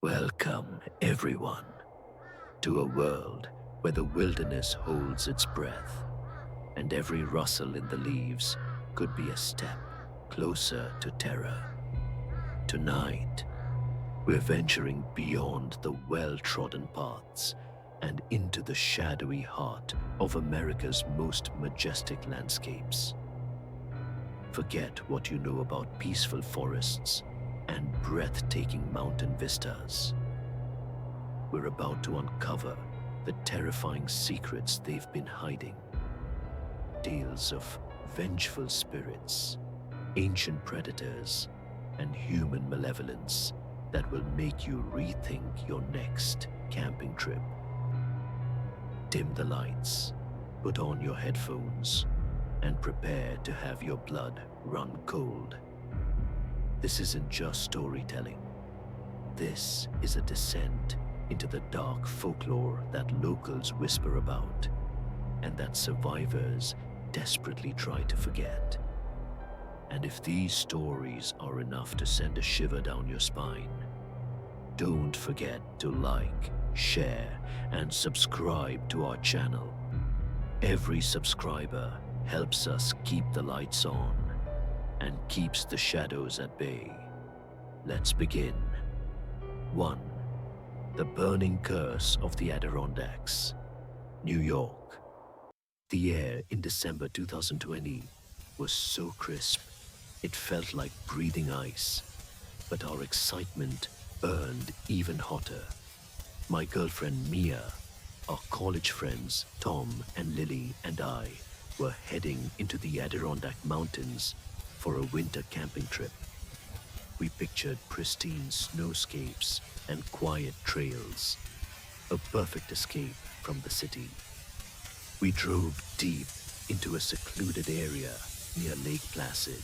Welcome, everyone, to a world where the wilderness holds its breath, and every rustle in the leaves could be a step closer to terror. Tonight, we're venturing beyond the well-trodden paths and into the shadowy heart of America's most majestic landscapes. Forget what you know about peaceful forests and breathtaking mountain vistas. We're about to uncover the terrifying secrets they've been hiding. Tales of vengeful spirits, ancient predators, and human malevolence that will make you rethink your next camping trip. Dim the lights, put on your headphones, and prepare to have your blood run cold. This isn't just storytelling. This is a descent into the dark folklore that locals whisper about and that survivors desperately try to forget. And if these stories are enough to send a shiver down your spine, don't forget to like, share, and subscribe to our channel. Every subscriber helps us keep the lights on and keeps the shadows at bay. Let's begin. 1. The Burning Curse of the Adirondacks, New York. The air in December 2020 was so crisp, it felt like breathing ice, but our excitement burned even hotter. My girlfriend Mia, our college friends Tom and Lily, and I were heading into the Adirondack Mountains for a winter camping trip. We pictured pristine snowscapes and quiet trails, a perfect escape from the city. We drove deep into a secluded area near Lake Placid,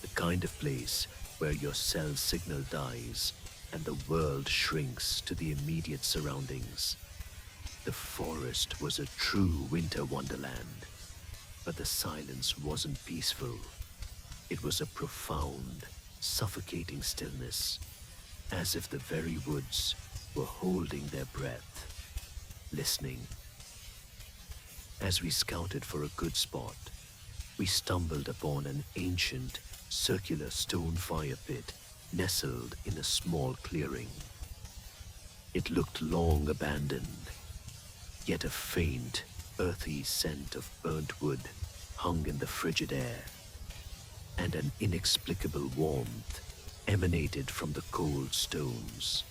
the kind of place where your cell signal dies and the world shrinks to the immediate surroundings. The forest was a true winter wonderland, but the silence wasn't peaceful. It was a profound, suffocating stillness, as if the very woods were holding their breath, listening. As we scouted for a good spot, we stumbled upon an ancient, circular stone fire pit nestled in a small clearing. It looked long abandoned, yet a faint, earthy scent of burnt wood hung in the frigid air, and an inexplicable warmth emanated from the cold stones.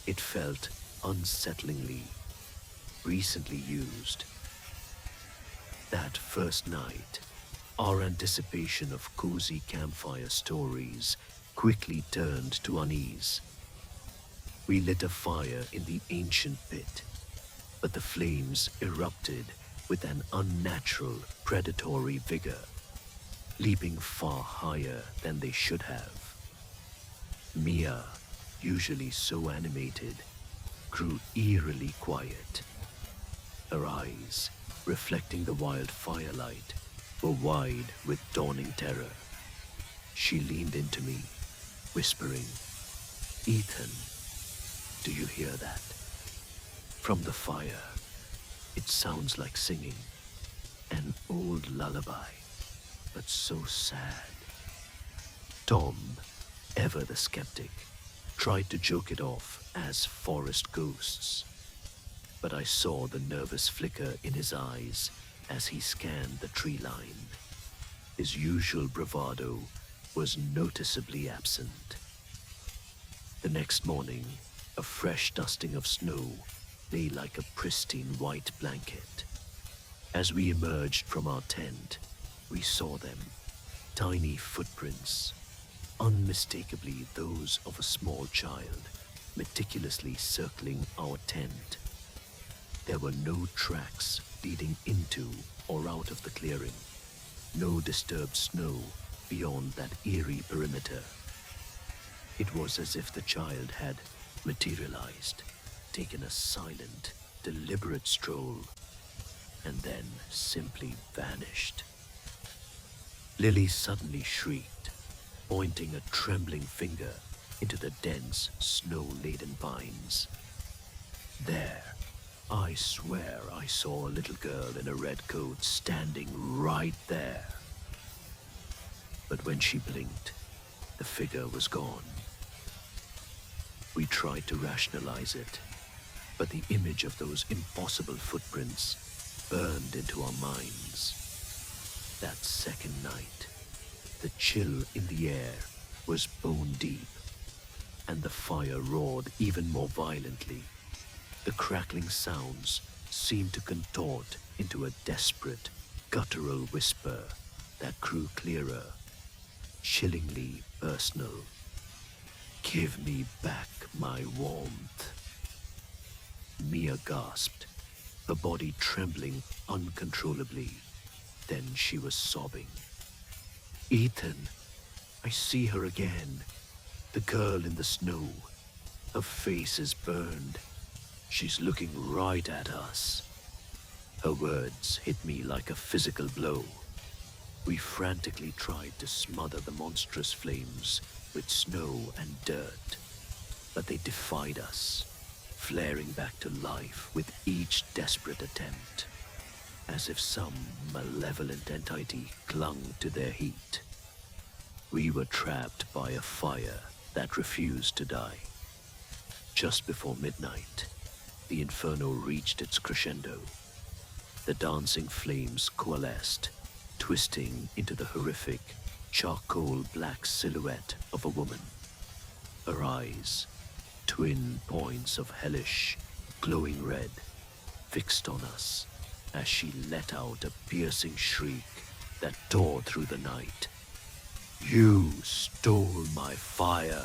It felt unsettlingly recently used. That first night, our anticipation of cozy campfire stories quickly turned to unease. We lit a fire in the ancient pit, but the flames erupted with an unnatural, predatory vigor, leaping far higher than they should have. Mia, usually so animated, grew eerily quiet. Her eyes, reflecting the wild firelight, were wide with dawning terror. She leaned into me, whispering, "Ethan, do you hear that? From the fire, it sounds like singing, an old lullaby, but so sad." Tom, ever the skeptic, tried to joke it off as forest ghosts, but I saw the nervous flicker in his eyes as he scanned the tree line. His usual bravado was noticeably absent. The next morning, a fresh dusting of snow lay like a pristine white blanket. As we emerged from our tent, we saw them, tiny footprints, unmistakably those of a small child, meticulously circling our tent. There were no tracks leading into or out of the clearing, no disturbed snow beyond that eerie perimeter. It was as if the child had materialized, taken a silent, deliberate stroll, and then simply vanished. Lily suddenly shrieked, pointing a trembling finger into the dense, snow-laden pines. There, I swear I saw a little girl in a red coat standing right there. But when she blinked, the figure was gone. We tried to rationalize it, but the image of those impossible footprints burned into our minds. That second night, the chill in the air was bone deep, and the fire roared even more violently. The crackling sounds seemed to contort into a desperate, guttural whisper that grew clearer, chillingly personal. Give me back my warmth. Mia gasped, her body trembling uncontrollably. Then she was sobbing. Ethan, I see her again. The girl in the snow. Her face is burned. She's looking right at us. Her words hit me like a physical blow. We frantically tried to smother the monstrous flames with snow and dirt, but they defied us, flaring back to life with each desperate attempt, as if some malevolent entity clung to their heat. We were trapped by a fire that refused to die. Just before midnight, the inferno reached its crescendo. The dancing flames coalesced, twisting into the horrific, charcoal black silhouette of a woman. Her eyes, twin points of hellish, glowing red, fixed on us as she let out a piercing shriek that tore through the night. You stole my fire!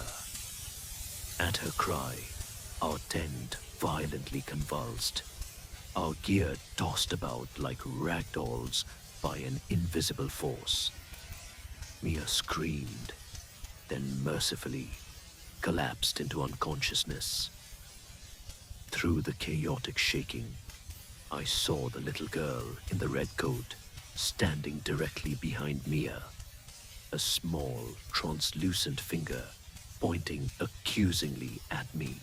At her cry, our tent violently convulsed, our gear tossed about like rag dolls by an invisible force. Mia screamed, then mercifully collapsed into unconsciousness. Through the chaotic shaking, I saw the little girl in the red coat standing directly behind Mia, a small, translucent finger pointing accusingly at me.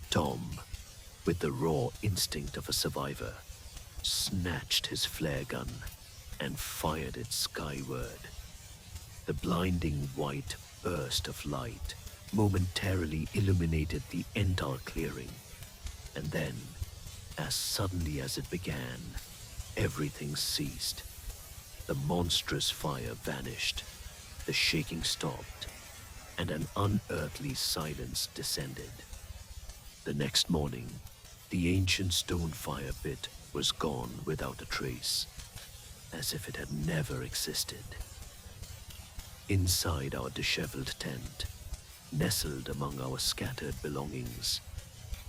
Tom, with the raw instinct of a survivor, snatched his flare gun and fired it skyward. The blinding white burst of light momentarily illuminated the entire clearing, and then, as suddenly as it began, everything ceased. The monstrous fire vanished, the shaking stopped, and an unearthly silence descended. The next morning, the ancient stone fire pit was gone without a trace, as if it had never existed. Inside our disheveled tent, nestled among our scattered belongings,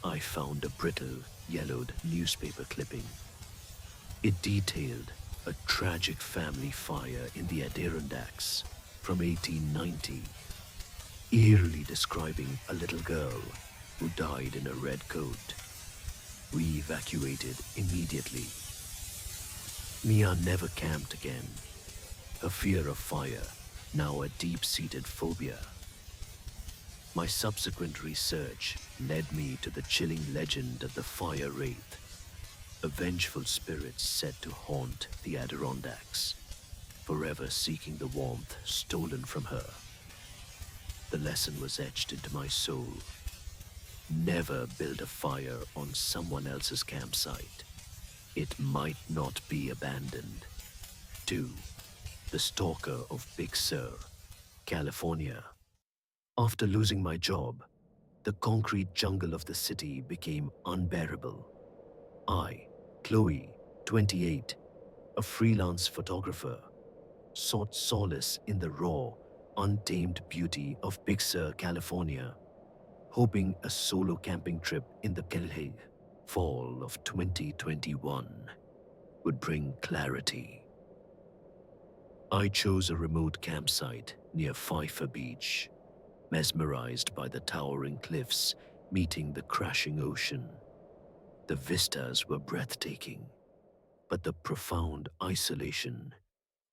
I found a brittle, yellowed newspaper clipping. It detailed a tragic family fire in the Adirondacks from 1890, eerily describing a little girl who died in a red coat. We evacuated immediately. Mia never camped again, her fear of fire now a deep-seated phobia. My subsequent research led me to the chilling legend of the Fire Wraith, a vengeful spirit said to haunt the Adirondacks, forever seeking the warmth stolen from her. The lesson was etched into my soul. Never build a fire on someone else's campsite. It might not be abandoned. 2. The Stalker of Big Sur, California. After losing my job, the concrete jungle of the city became unbearable. I, Chloe, 28, a freelance photographer, sought solace in the raw, untamed beauty of Big Sur, California, hoping a solo camping trip in the Kelhe fall of 2021 would bring clarity. I chose a remote campsite near Pfeiffer Beach, mesmerized by the towering cliffs meeting the crashing ocean. The vistas were breathtaking, but the profound isolation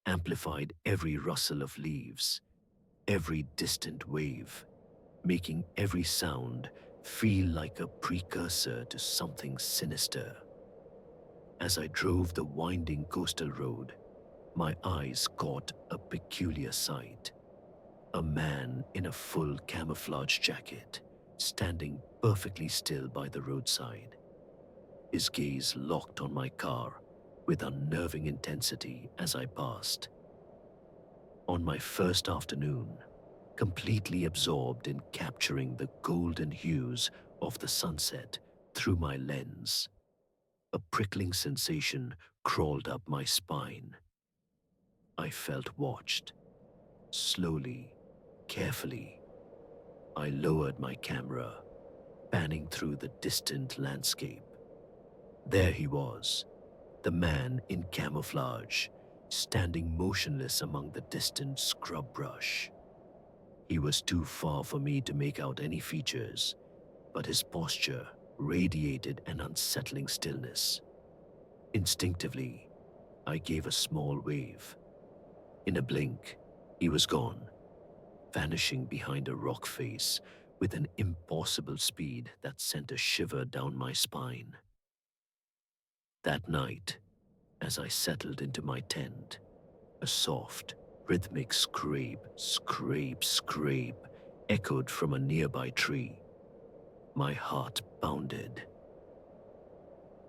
amplified every rustle of leaves, every distant wave, making every sound feel like a precursor to something sinister. As I drove the winding coastal road, my eyes caught a peculiar sight. A man in a full camouflage jacket, standing perfectly still by the roadside. His gaze locked on my car with unnerving intensity as I passed. On my first afternoon, completely absorbed in capturing the golden hues of the sunset through my lens, a prickling sensation crawled up my spine. I felt watched. Slowly, carefully, I lowered my camera, panning through the distant landscape. There he was, the man in camouflage, standing motionless among the distant scrub brush. He was too far for me to make out any features, but his posture radiated an unsettling stillness. Instinctively, I gave a small wave. In a blink, he was gone, vanishing behind a rock face with an impossible speed that sent a shiver down my spine. That night, as I settled into my tent, a soft, rhythmic scrape, scrape, scrape echoed from a nearby tree. My heart pounded.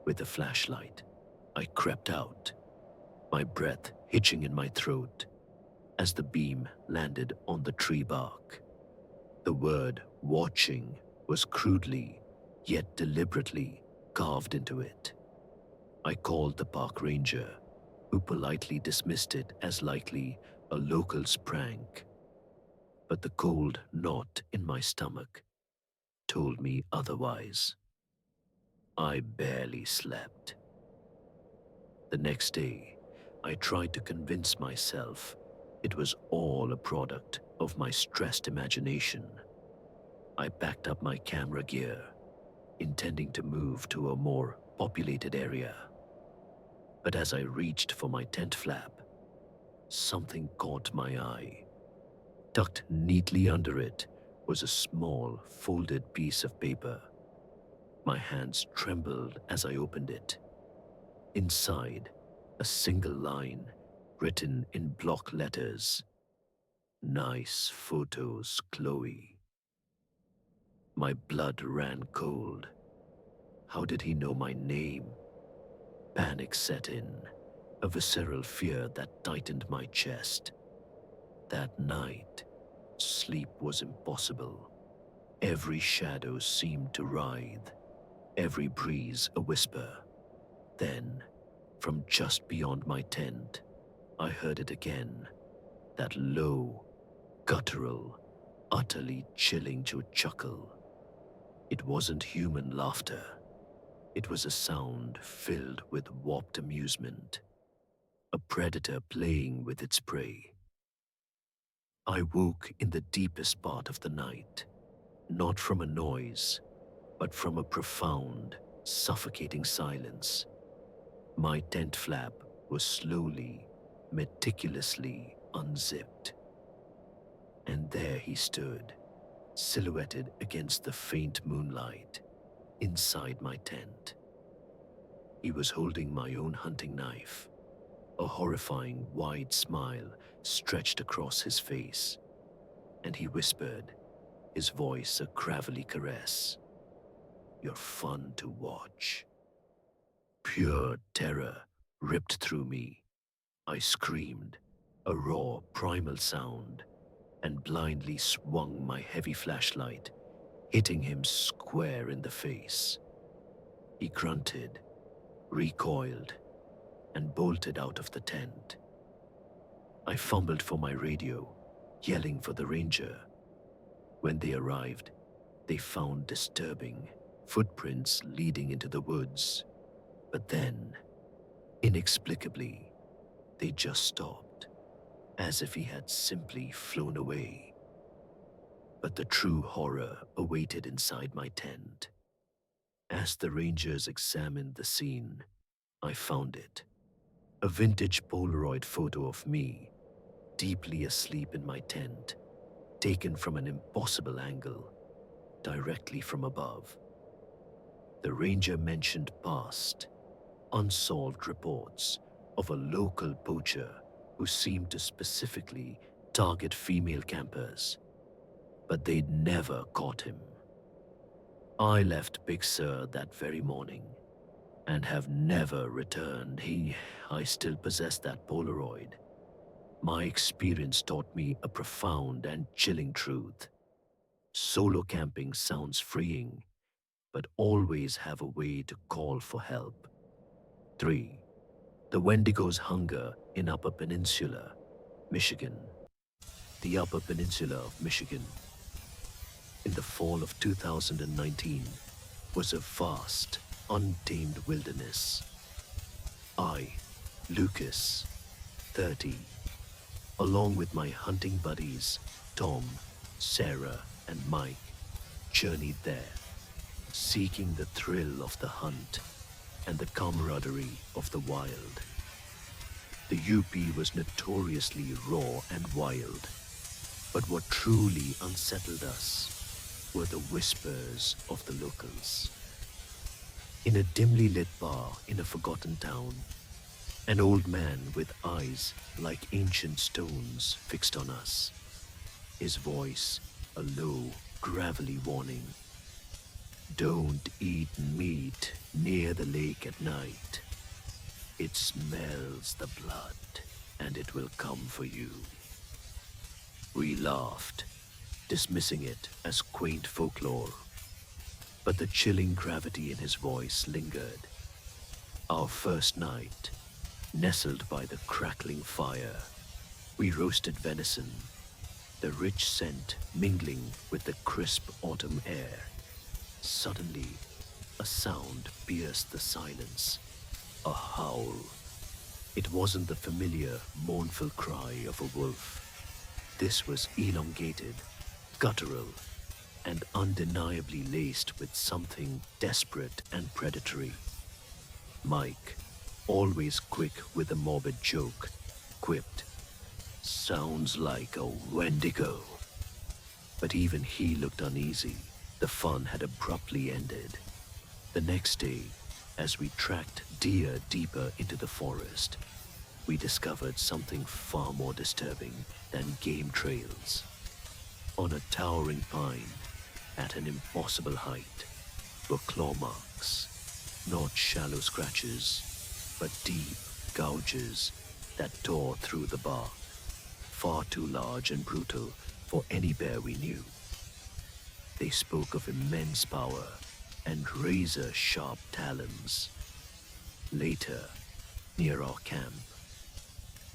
With a flashlight, I crept out, my breath hitching in my throat as the beam landed on the tree bark. The word watching was crudely, yet deliberately, carved into it. I called the park ranger, who politely dismissed it as likely a local's prank. But the cold knot in my stomach told me otherwise. I barely slept. The next day, I tried to convince myself it was all a product of my stressed imagination. I packed up my camera gear, intending to move to a more populated area. But as I reached for my tent flap, something caught my eye. Tucked neatly under it was a small, folded piece of paper. My hands trembled as I opened it. Inside, a single line written in block letters. "Nice photos, Chloe." My blood ran cold. How did he know my name? Panic set in, a visceral fear that tightened my chest. That night, sleep was impossible. Every shadow seemed to writhe, every breeze a whisper. Then, from just beyond my tent, I heard it again, that low, guttural, utterly chilling chuckle. It wasn't human laughter. It was a sound filled with warped amusement, a predator playing with its prey. I woke in the deepest part of the night, not from a noise, but from a profound, suffocating silence. My tent flap was slowly, meticulously unzipped. And there he stood, silhouetted against the faint moonlight, inside my tent. He was holding my own hunting knife, a horrifying wide smile stretched across his face, and he whispered, his voice a gravelly caress, "You're fun to watch." Pure terror ripped through me. I screamed, a raw, primal sound, and blindly swung my heavy flashlight, hitting him square in the face. He grunted, recoiled, and bolted out of the tent. I fumbled for my radio, yelling for the ranger. When they arrived, they found disturbing footprints leading into the woods. But then, inexplicably, they just stopped, as if he had simply flown away. But the true horror awaited inside my tent. As the rangers examined the scene, I found it. A vintage Polaroid photo of me, deeply asleep in my tent, taken from an impossible angle, directly from above. The ranger mentioned past, unsolved reports of a local poacher who seemed to specifically target female campers, but they'd never caught him. I left Big Sur that very morning and have never returned. I still possess that Polaroid. My experience taught me a profound and chilling truth. Solo camping sounds freeing, but always have a way to call for help. 3. The Wendigo's hunger in Upper Peninsula, Michigan. The Upper Peninsula of Michigan, in the fall of 2019, was a vast, untamed wilderness. I, Lucas, 30, along with my hunting buddies, Tom, Sarah, and Mike, journeyed there, seeking the thrill of the hunt and the camaraderie of the wild. The UP was notoriously raw and wild, but what truly unsettled us were the whispers of the locals. In a dimly lit bar in a forgotten town, an old man with eyes like ancient stones fixed on us, his voice a low, gravelly warning. Don't eat meat near the lake at night. It smells the blood, and it will come for you. We laughed, dismissing it as quaint folklore, but the chilling gravity in his voice lingered. Our first night, nestled by the crackling fire, we roasted venison, the rich scent mingling with the crisp autumn air. Suddenly, a sound pierced the silence, a howl. It wasn't the familiar, mournful cry of a wolf. This was elongated, guttural, and undeniably laced with something desperate and predatory. Mike, always quick with a morbid joke, quipped, "Sounds like a Wendigo." But even he looked uneasy. The fun had abruptly ended. The next day, as we tracked deer deeper into the forest, we discovered something far more disturbing than game trails. On a towering pine, at an impossible height, were claw marks, not shallow scratches, but deep gouges that tore through the bark, far too large and brutal for any bear we knew. They spoke of immense power and razor-sharp talons. Later, near our camp,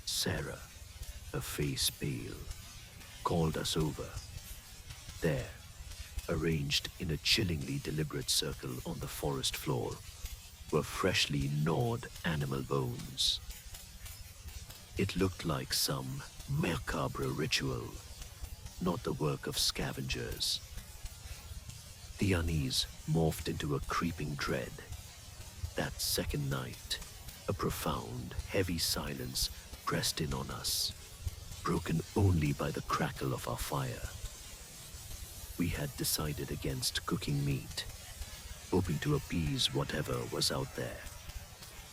Sarah, her face pale, called us over. There, arranged in a chillingly deliberate circle on the forest floor, were freshly gnawed animal bones. It looked like some macabre ritual, not the work of scavengers. The unease morphed into a creeping dread. That second night, a profound, heavy silence pressed in on us, broken only by the crackle of our fire. We had decided against cooking meat, hoping to appease whatever was out there.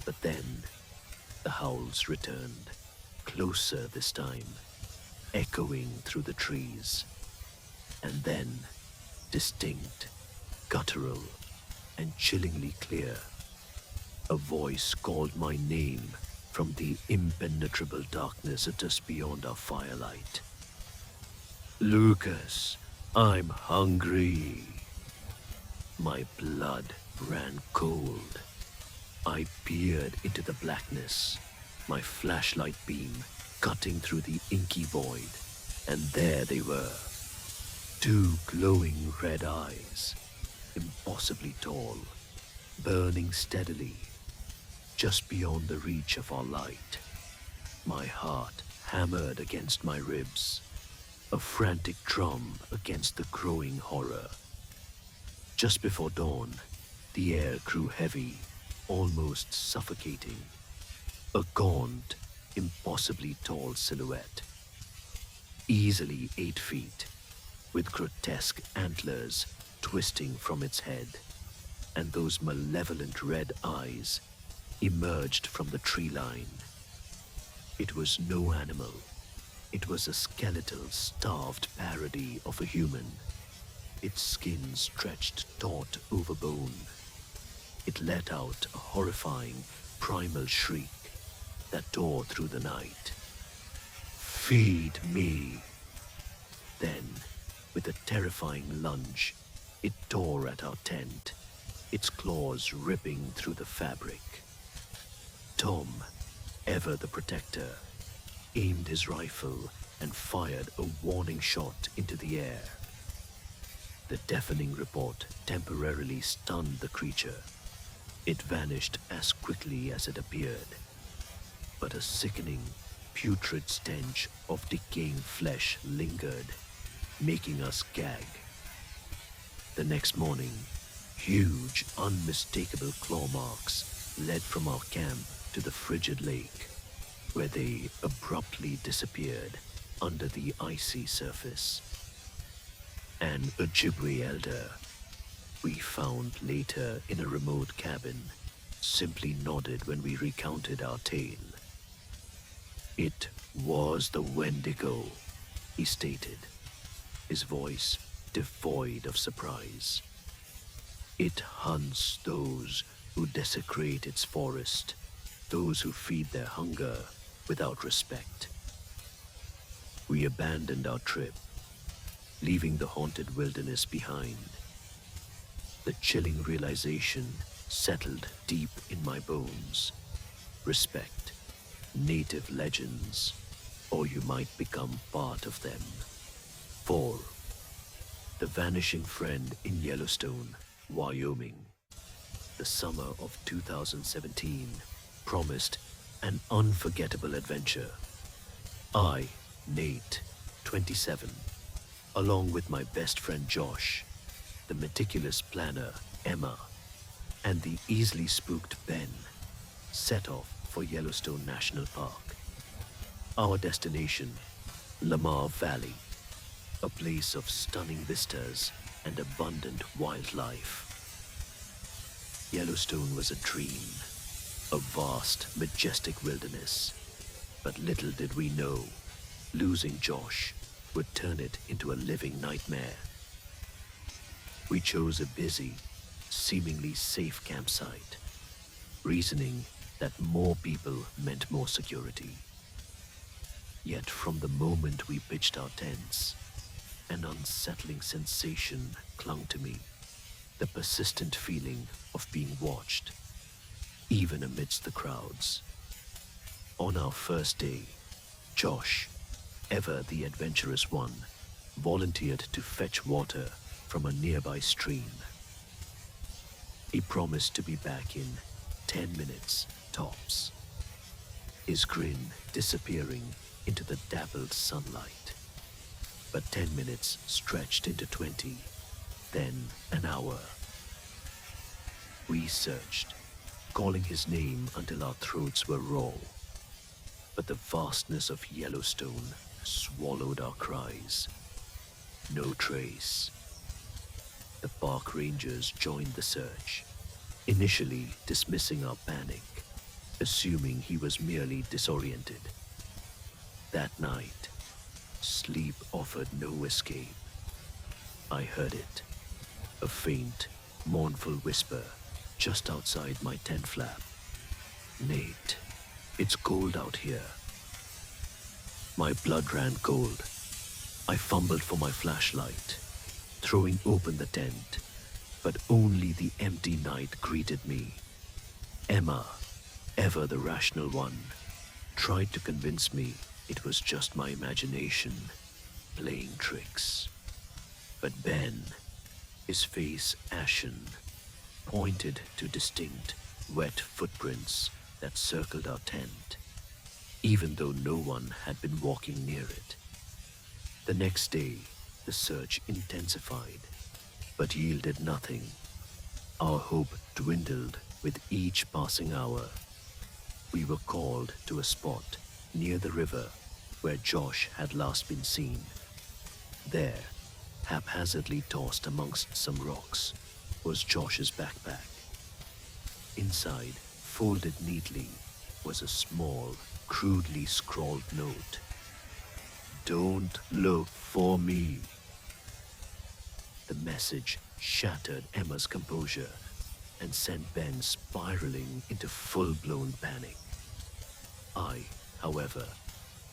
But then, the howls returned, closer this time, echoing through the trees. And then, distinct, guttural, and chillingly clear, a voice called my name from the impenetrable darkness just beyond our firelight. "Lucas, I'm hungry." My blood ran cold. I peered into the blackness, my flashlight beam cutting through the inky void, and there they were. Two glowing red eyes, impossibly tall, burning steadily, just beyond the reach of our light. My heart hammered against my ribs, a frantic drum against the growing horror. Just before dawn, the air grew heavy, almost suffocating. A gaunt, impossibly tall silhouette, easily 8 feet, with grotesque antlers twisting from its head, and those malevolent red eyes emerged from the tree line. It was no animal. It was a skeletal, starved parody of a human, its skin stretched taut over bone. It let out a horrifying, primal shriek that tore through the night. "Feed me!" Then, with a terrifying lunge, it tore at our tent, its claws ripping through the fabric. Tom, ever the protector, aimed his rifle and fired a warning shot into the air. The deafening report temporarily stunned the creature. It vanished as quickly as it appeared, but a sickening, putrid stench of decaying flesh lingered, making us gag. The next morning, huge, unmistakable claw marks led from our camp to the frigid lake, where they abruptly disappeared under the icy surface. An Ojibwe elder, we found later in a remote cabin, simply nodded when we recounted our tale. "It was the Wendigo," he stated, his voice devoid of surprise. "It hunts those who desecrate its forest, those who feed their hunger without respect." We abandoned our trip, leaving the haunted wilderness behind. The chilling realization settled deep in my bones. Respect native legends, or you might become part of them. 4. The Vanishing Friend in Yellowstone, Wyoming. The summer of 2017 promised an unforgettable adventure. I, Nate, 27, along with my best friend Josh, the meticulous planner Emma, and the easily spooked Ben, set off for Yellowstone National Park. Our destination, Lamar Valley, a place of stunning vistas and abundant wildlife. Yellowstone was a dream, a vast, majestic wilderness, but little did we know, losing Josh would turn it into a living nightmare. We chose a busy, seemingly safe campsite, reasoning that more people meant more security. Yet from the moment we pitched our tents, an unsettling sensation clung to me, the persistent feeling of being watched, even amidst the crowds. On our first day, Josh, ever the adventurous one, volunteered to fetch water from a nearby stream. He promised to be back in 10 minutes tops, his grin disappearing into the dappled sunlight. But 10 minutes stretched into 20, then an hour. We searched, calling his name until our throats were raw. But the vastness of Yellowstone swallowed our cries. No trace. The park rangers joined the search, initially dismissing our panic, assuming he was merely disoriented. That night, sleep offered no escape. I heard it, a faint, mournful whisper just outside my tent flap. "Nate, it's cold out here." My blood ran cold. I fumbled for my flashlight, throwing open the tent, but only the empty night greeted me. Emma, ever the rational one, tried to convince me it was just my imagination playing tricks. But Ben, his face ashen, pointed to distinct, wet footprints that circled our tent, even though no one had been walking near it. The next day, the search intensified, but yielded nothing. Our hope dwindled with each passing hour. We were called to a spot near the river where Josh had last been seen. There, haphazardly tossed amongst some rocks, was Josh's backpack. Inside, folded neatly, was a small, crudely scrawled note. "Don't look for me." The message shattered Emma's composure and sent Ben spiraling into full-blown panic. I, however,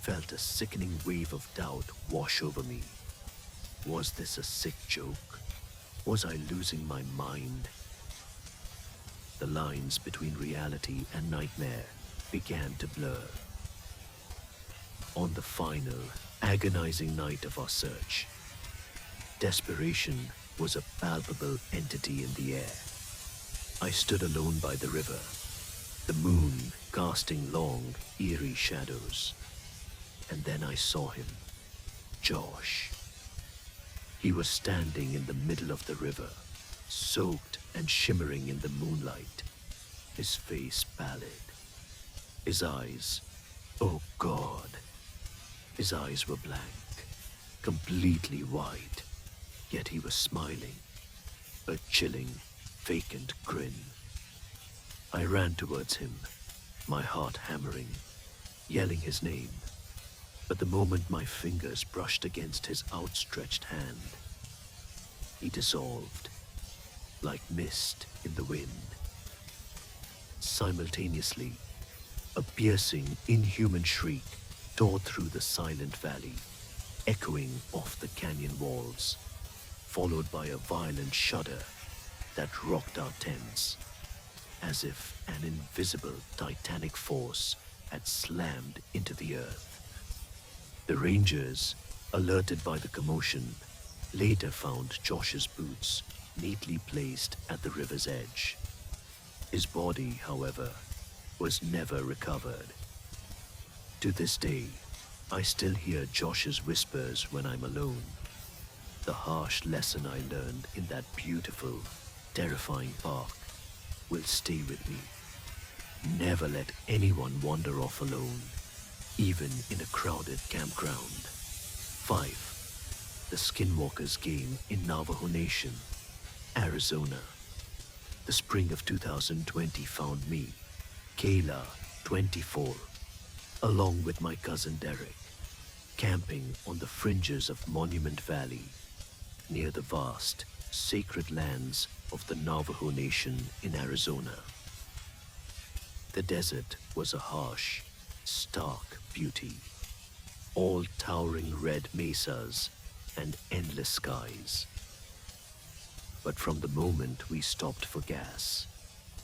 felt a sickening wave of doubt wash over me. Was this a sick joke? Was I losing my mind? The lines between reality and nightmare began to blur. On the final, agonizing night of our search, desperation was a palpable entity in the air. I stood alone by the river, the moon casting long, eerie shadows. And then I saw him, Josh. He was standing in the middle of the river, soaked and shimmering in the moonlight, his face pallid. His eyes, oh God, his eyes were blank, completely white, yet he was smiling, a chilling, vacant grin. I ran towards him, my heart hammering, yelling his name. But the moment my fingers brushed against his outstretched hand, he dissolved, like mist in the wind. Simultaneously, a piercing, inhuman shriek tore through the silent valley, echoing off the canyon walls, followed by a violent shudder that rocked our tents, as if an invisible titanic force had slammed into the earth. The rangers, alerted by the commotion, later found Josh's boots neatly placed at the river's edge. His body, however, was never recovered. To this day, I still hear Josh's whispers when I'm alone. The harsh lesson I learned in that beautiful, terrifying park will stay with me. Never let anyone wander off alone, even in a crowded campground. 5. The Skinwalker's game in Navajo Nation, Arizona. The spring of 2020 found me, Kayla, 24, along with my cousin Derek, camping on the fringes of Monument Valley, near the vast, sacred lands of the Navajo Nation in Arizona. The desert was a harsh, stark beauty, all towering red mesas and endless skies. But from the moment we stopped for gas,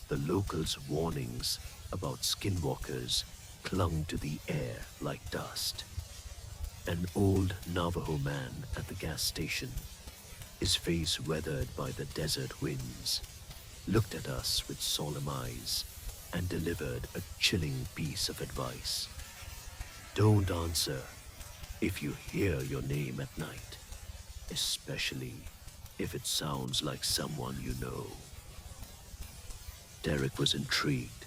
the locals' warnings about skinwalkers clung to the air like dust. An old Navajo man at the gas station, his face weathered by the desert winds, looked at us with solemn eyes and delivered a chilling piece of advice. Don't answer if you hear your name at night, especially if it sounds like someone you know. Derek was intrigued,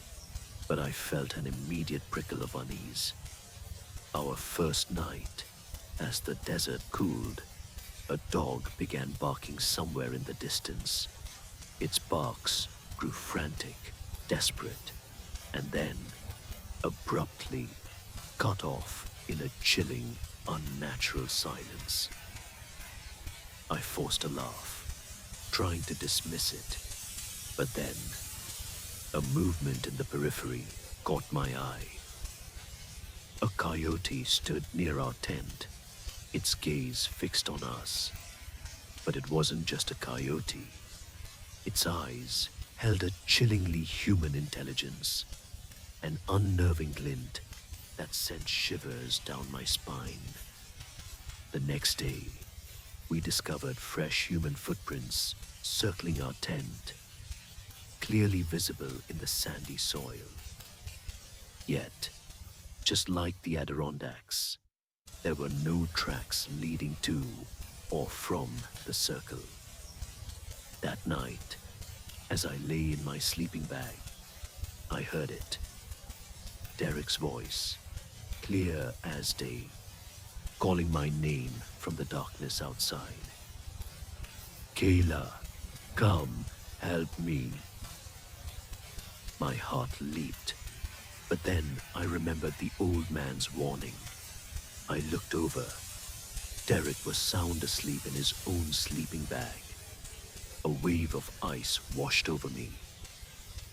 but I felt an immediate prickle of unease. Our first night, as the desert cooled, a dog began barking somewhere in the distance. Its barks grew frantic, desperate, and then, abruptly, cut off in a chilling, unnatural silence. I forced a laugh, trying to dismiss it, but then, a movement in the periphery caught my eye. A coyote stood near our tent, its gaze fixed on us. But it wasn't just a coyote. Its eyes held a chillingly human intelligence, an unnerving glint that sent shivers down my spine. The next day, we discovered fresh human footprints circling our tent, clearly visible in the sandy soil. Yet, just like the Adirondacks, there were no tracks leading to or from the circle. That night, as I lay in my sleeping bag, I heard it. Derek's voice, clear as day, calling my name from the darkness outside. Kayla, come, help me. My heart leaped, but then I remembered the old man's warning. I looked over. Derek was sound asleep in his own sleeping bag. A wave of ice washed over me.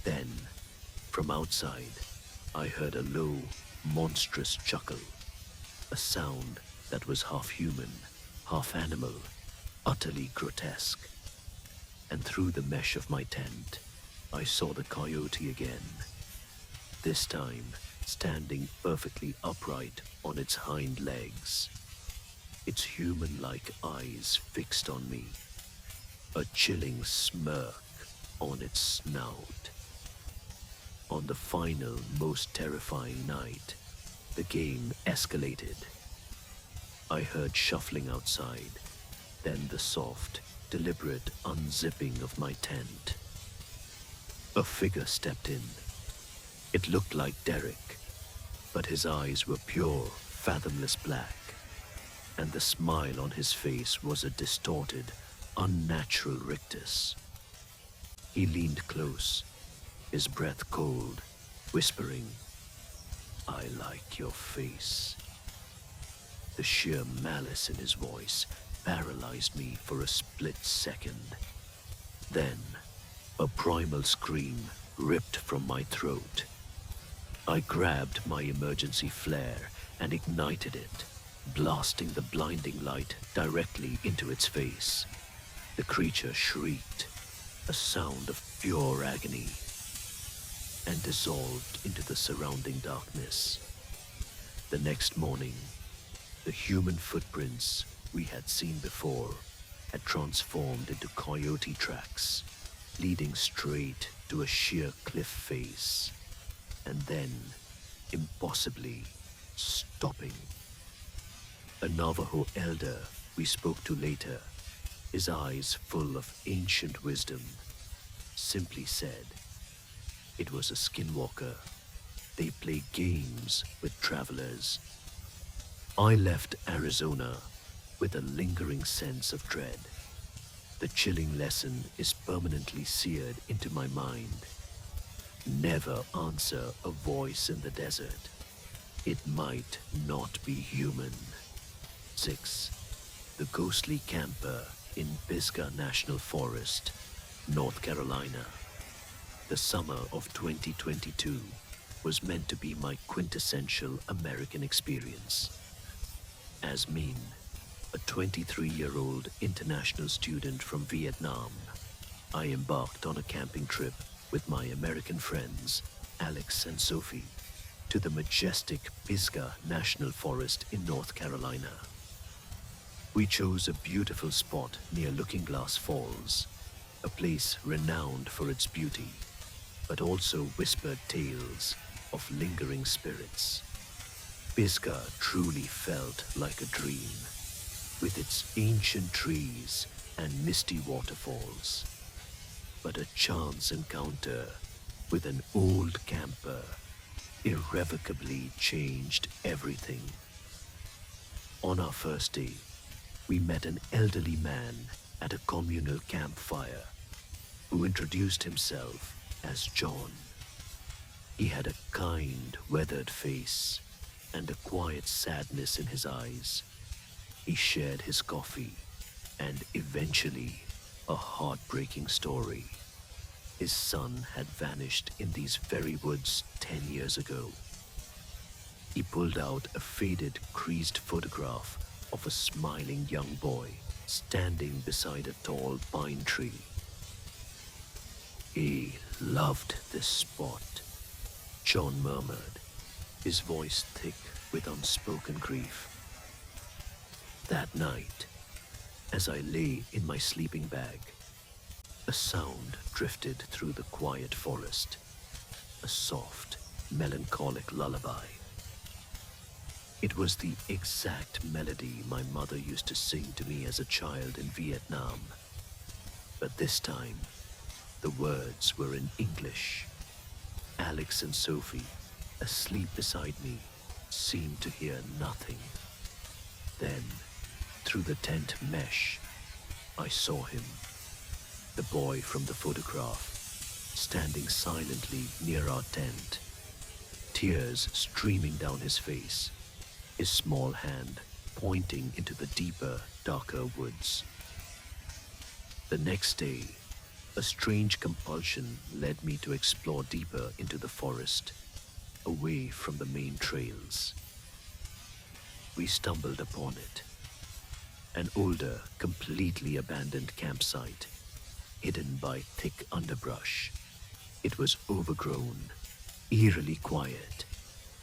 Then, from outside, I heard a low, monstrous chuckle, a sound that was half human, half animal, utterly grotesque. And through the mesh of my tent, I saw the coyote again, this time standing perfectly upright on its hind legs, its human-like eyes fixed on me, a chilling smirk on its snout. On the final, most terrifying night, the game escalated. I heard shuffling outside, then the soft, deliberate unzipping of my tent. A figure stepped in. It looked like Derek, but his eyes were pure, fathomless black, and the smile on his face was a distorted, unnatural rictus. He leaned close, his breath cold, whispering, "I like your face." The sheer malice in his voice paralyzed me for a split second. Then, a primal scream ripped from my throat. I grabbed my emergency flare and ignited it, blasting the blinding light directly into its face. The creature shrieked, a sound of pure agony, and dissolved into the surrounding darkness. The next morning, the human footprints we had seen before had transformed into coyote tracks, leading straight to a sheer cliff face, and then, impossibly, stopping. A Navajo elder we spoke to later, his eyes full of ancient wisdom, simply said, "It was a skinwalker. They play games with travelers." I left Arizona with a lingering sense of dread. The chilling lesson is permanently seared into my mind. Never answer a voice in the desert. It might not be human. 6. The ghostly camper in Pisgah National Forest, North Carolina. The summer of 2022 was meant to be my quintessential American experience. As Min, a 23-year-old international student from Vietnam, I embarked on a camping trip with my American friends, Alex and Sophie, to the majestic Pisgah National Forest in North Carolina. We chose a beautiful spot near Looking Glass Falls, a place renowned for its beauty, but also whispered tales of lingering spirits. Pisgah truly felt like a dream, with its ancient trees and misty waterfalls. But a chance encounter with an old camper irrevocably changed everything. On our first day, we met an elderly man at a communal campfire who introduced himself as John. He had a kind, weathered face and a quiet sadness in his eyes. He shared his coffee and eventually a heartbreaking story. His son had vanished in these very woods 10 years ago. He pulled out a faded, creased photograph of a smiling young boy standing beside a tall pine tree. "He loved this spot," John murmured, his voice thick with unspoken grief. That night, as I lay in my sleeping bag, a sound drifted through the quiet forest, a soft, melancholic lullaby. It was the exact melody my mother used to sing to me as a child in Vietnam, but this time, the words were in English. Alex and Sophie, asleep beside me, seemed to hear nothing. Then, through the tent mesh, I saw him, The boy from the photograph, standing silently near our tent, tears streaming down his face, his small hand pointing into the deeper, darker woods. The next day, a strange compulsion led me to explore deeper into the forest, away from the main trails. We stumbled upon it, an older, completely abandoned campsite, hidden by thick underbrush. It was overgrown, eerily quiet,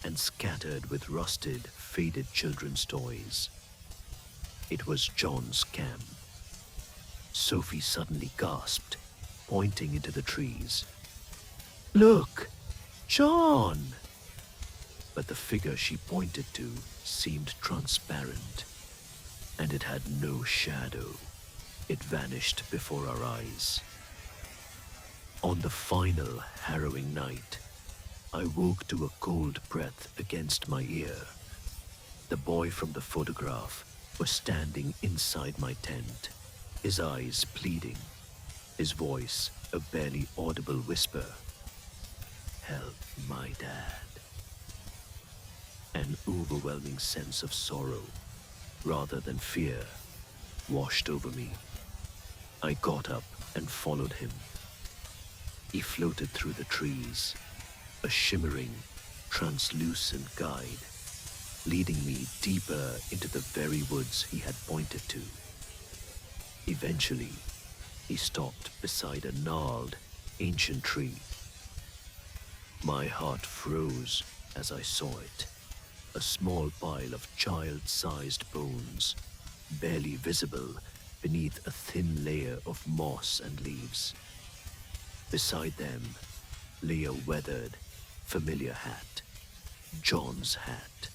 and scattered with rusted, faded children's toys. It was John's camp. Sophie suddenly gasped, pointing into the trees. "Look! John!" But the figure she pointed to seemed transparent, and it had no shadow. It vanished before our eyes. On the final harrowing night, I woke to a cold breath against my ear. The boy from the photograph was standing inside my tent, his eyes pleading, his voice a barely audible whisper. "Help my dad." An overwhelming sense of sorrow, rather than fear, washed over me. I got up and followed him. He floated through the trees, a shimmering, translucent guide, leading me deeper into the very woods he had pointed to. Eventually, he stopped beside a gnarled, ancient tree. My heart froze as I saw it, a small pile of child-sized bones, barely visible beneath a thin layer of moss and leaves. Beside them lay a weathered, familiar hat, John's hat.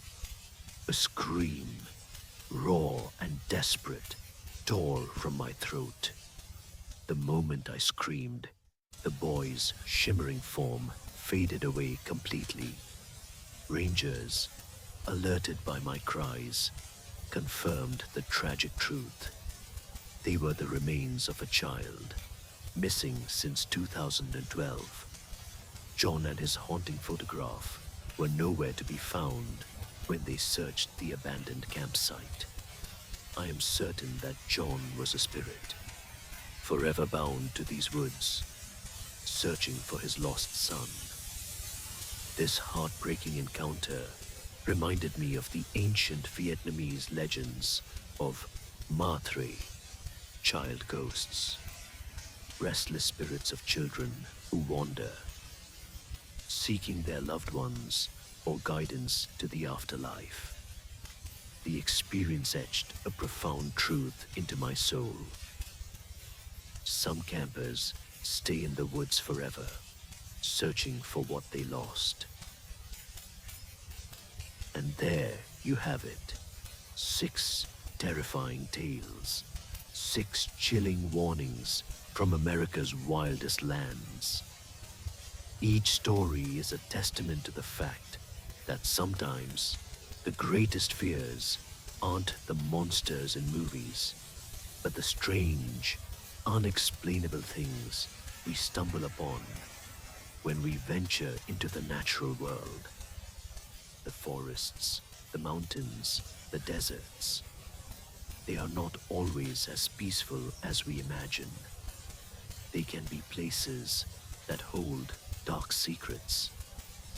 A scream, raw and desperate, tore from my throat. The moment I screamed, the boy's shimmering form faded away completely. Rangers, alerted by my cries, confirmed the tragic truth. They were the remains of a child, missing since 2012. John and his haunting photograph were nowhere to be found when they searched the abandoned campsite. I am certain that John was a spirit, forever bound to these woods, searching for his lost son. This heartbreaking encounter reminded me of the ancient Vietnamese legends of Ma Thray, child ghosts, restless spirits of children who wander, seeking their loved ones or guidance to the afterlife. The experience etched a profound truth into my soul. Some campers stay in the woods forever, searching for what they lost. And there you have it. 6 terrifying tales, 6 chilling warnings from America's wildest lands. Each story is a testament to the fact that sometimes the greatest fears aren't the monsters in movies, but the strange, unexplainable things we stumble upon when we venture into the natural world. The forests, the mountains, the deserts. They are not always as peaceful as we imagine. They can be places that hold dark secrets,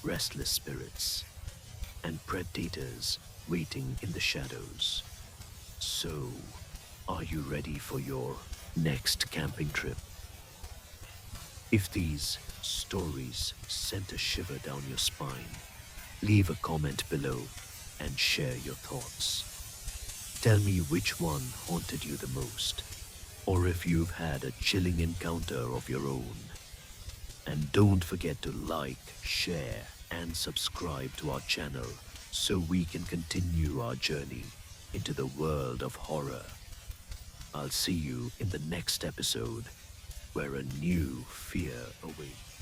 restless spirits, and predators waiting in the shadows. So, are you ready for your next camping trip? If these stories sent a shiver down your spine, leave a comment below and share your thoughts. Tell me which one haunted you the most, or if you've had a chilling encounter of your own. And don't forget to like, share, and subscribe to our channel so we can continue our journey into the world of horror. I'll see you in the next episode where a new fear awaits.